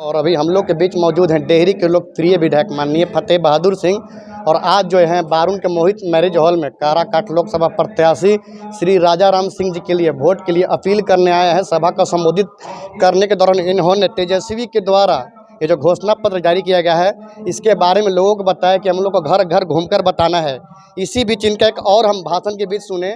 और अभी हम लोग के बीच मौजूद हैं डेहरी के लोकप्रिय विधायक माननीय फतेह बहादुर सिंह। और आज जो है बारून के मोहित मैरिज हॉल में काराकाट लोकसभा प्रत्याशी श्री राजा राम सिंह जी के लिए वोट के लिए अपील करने आए हैं। सभा को संबोधित करने के दौरान इन्होंने तेजस्वी के द्वारा ये जो घोषणा पत्र जारी किया गया है इसके बारे में लोगों को बताया कि हम लोग को घर घर घूमकर बताना है। इसी बीच इनका एक और हम भाषण के बीच सुने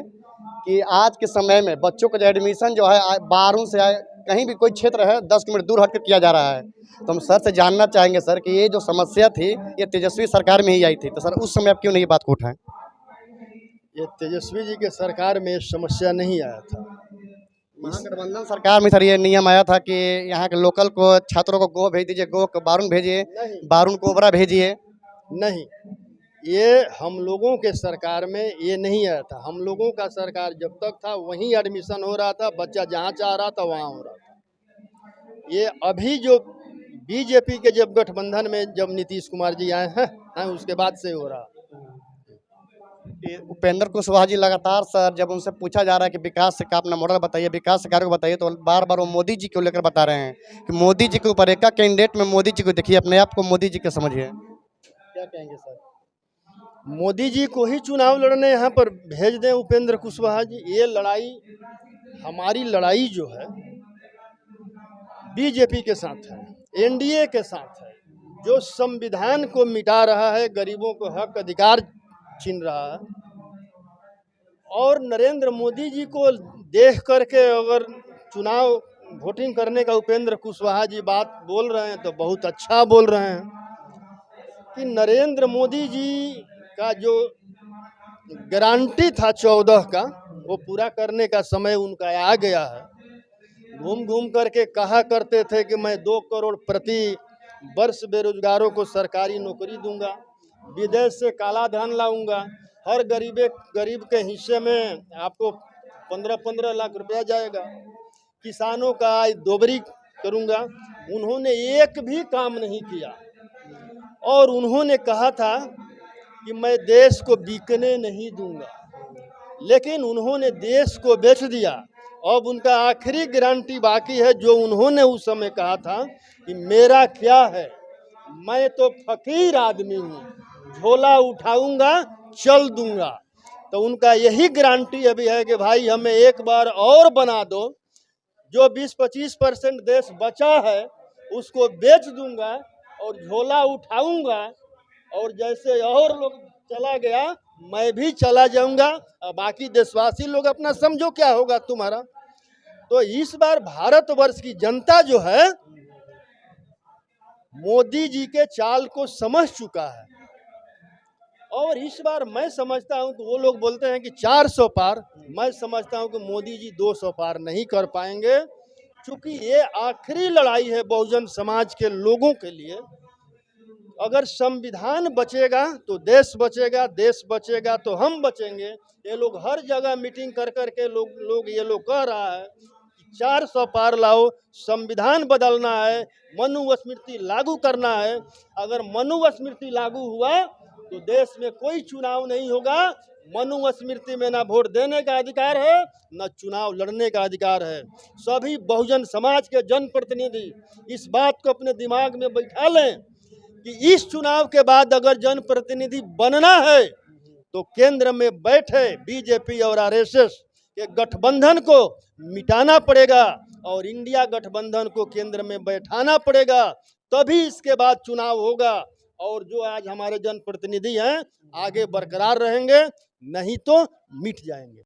कि आज के समय में बच्चों का जो एडमिशन जो है बारून से कहीं भी कोई क्षेत्र है 10 किलोमीटर दूर हटकर किया जा रहा है। तो हम सर से जानना चाहेंगे सर कि ये जो समस्या थी ये तेजस्वी सरकार में ही आई थी, तो सर उस समय आप क्यों नहीं बात को उठाएं? ये तेजस्वी जी के सरकार में समस्या नहीं आया था। महागठबंधन सरकार में सर ये नियम आया था कि यहाँ के लोकल को छात्रों को गो भेज दीजिए, गो को बारून भेजिए, बारून को ओबरा भेजिए। नहीं, ये हम लोगों के सरकार में ये नहीं आया था। हम लोगों का सरकार जब तक था वहीं एडमिशन हो रहा था, बच्चा जहाँ चाह रहा था वहाँ हो रहा था। ये अभी जो बीजेपी के जब गठबंधन में जब नीतीश कुमार जी आए हैं उसके बाद से हो रहा। उपेंद्र कुशवाहा जी लगातार सर जब उनसे पूछा जा रहा है कि विकास का अपना मॉडल बताइए, विकास कार्य को बताइए, तो बार बार वो मोदी जी को लेकर बता रहे हैं कि मोदी जी के ऊपर एक कैंडिडेट में मोदी जी को देखिए, अपने आप को मोदी जी के समझिए। क्या कहेंगे सर? मोदी जी को ही चुनाव लड़ने यहाँ पर भेज दें उपेंद्र कुशवाहा जी। ये लड़ाई, हमारी लड़ाई जो है बीजेपी के साथ है, एनडीए के साथ है, जो संविधान को मिटा रहा है, गरीबों को हक अधिकार छीन रहा है। और नरेंद्र मोदी जी को देख करके अगर चुनाव वोटिंग करने का उपेंद्र कुशवाहा जी बात बोल रहे हैं तो बहुत अच्छा बोल रहे हैं कि नरेंद्र मोदी जी का जो गारंटी था 14 का वो पूरा करने का समय उनका आ गया है। घूम घूम करके कहा करते थे कि मैं 2 करोड़ प्रति वर्ष बेरोजगारों को सरकारी नौकरी दूंगा, विदेश से काला धन लाऊंगा, हर गरीब के हिस्से में आपको 15-15 लाख रुपया जाएगा, किसानों का आय दोगुनी करूंगा। उन्होंने एक भी काम नहीं किया और उन्होंने कहा था कि मैं देश को बिकने नहीं दूंगा, लेकिन उन्होंने देश को बेच दिया। अब उनका आखिरी गारंटी बाकी है जो उन्होंने उस समय कहा था कि मेरा क्या है, मैं तो फकीर आदमी हूँ, झोला उठाऊंगा चल दूंगा। तो उनका यही गारंटी अभी है कि भाई हमें एक बार और बना दो, जो 20-25% देश बचा है उसको बेच दूंगा और झोला उठाऊंगा, और जैसे और लोग चला गया मैं भी चला जाऊंगा, बाकी देशवासी लोग अपना समझो क्या होगा तुम्हारा। तो इस बार भारतवर्ष की जनता जो है मोदी जी के चाल को समझ चुका है। और इस बार मैं समझता हूं कि वो लोग बोलते हैं कि 400 पार, मैं समझता हूं कि मोदी जी 200 पार नहीं कर पाएंगे, क्योंकि ये आखिरी लड़ाई है बहुजन समाज के लोगों के लिए। अगर संविधान बचेगा तो देश बचेगा, देश बचेगा तो हम बचेंगे। ये लोग हर जगह मीटिंग कर करके ये लोग कह रहा है कि 400 पार लाओ, संविधान बदलना है, मनुस्मृति लागू करना है। अगर मनुस्मृति लागू हुआ तो देश में कोई चुनाव नहीं होगा। मनुस्मृति में ना वोट देने का अधिकार है न चुनाव लड़ने का अधिकार है। सभी बहुजन समाज के जनप्रतिनिधि इस बात को अपने दिमाग में बैठा लें कि इस चुनाव के बाद अगर जनप्रतिनिधि बनना है तो केंद्र में बैठे बीजेपी और आरएसएस के गठबंधन को मिटाना पड़ेगा और इंडिया गठबंधन को केंद्र में बैठाना पड़ेगा, तभी इसके बाद चुनाव होगा। और जो आज हमारे जनप्रतिनिधि हैं आगे बरकरार रहेंगे, नहीं तो मिट जाएंगे।